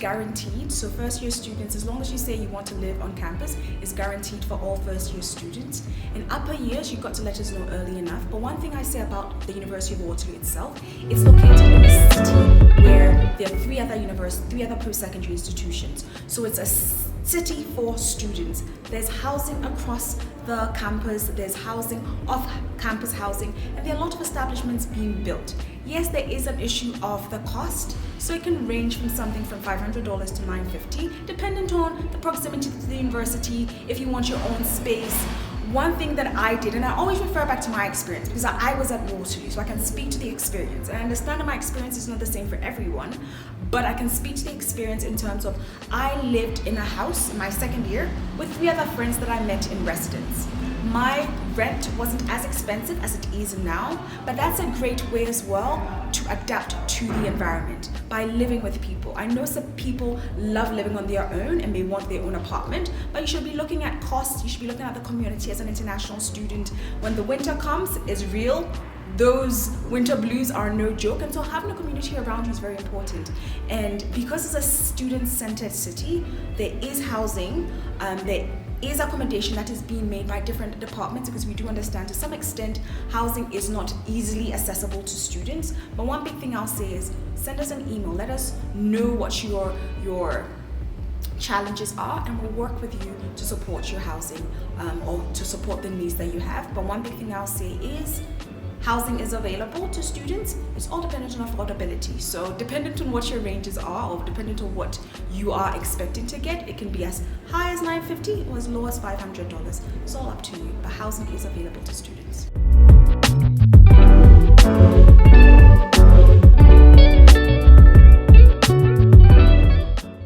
guaranteed. So first year students, as long as you say you want to live on campus, is guaranteed for all first year students. In upper years, you've got to let us know early enough. But one thing I say about the University of Waterloo itself, it's located in a city where there are three other post-secondary institutions. So it's a city for students. There's housing across the campus, there's housing, off-campus housing, and there are a lot of establishments being built. Yes, there is an issue of the cost, so it can range from something from $500 to $950, dependent on the proximity to the university, if you want your own space. One thing that I did, and I always refer back to my experience because I was at Waterloo, so I can speak to the experience. And I understand that my experience is not the same for everyone, but I can speak to the experience in terms of I lived in a house in my second year with 3 other friends that I met in residence. My rent wasn't as expensive as it is now, but that's a great way as well to adapt to the environment by living with people. I know some people love living on their own and may want their own apartment, but you should be looking at costs, you should be looking at the community as an international student. When the winter comes, it's real. Those winter blues are no joke, and so having a community around you is very important. And because it's a student-centered city, there is housing, there is accommodation that is being made by different departments, because we do understand to some extent housing is not easily accessible to students. But one big thing I'll say is send us an email, let us know what your challenges are, and we'll work with you to support your housing or to support the needs that you have. But one big thing I'll say is housing is available to students. It's all dependent on affordability. So dependent on what your ranges are, or dependent on what you are expecting to get, it can be as high as $950 or as low as $500. It's all up to you, but housing is available to students.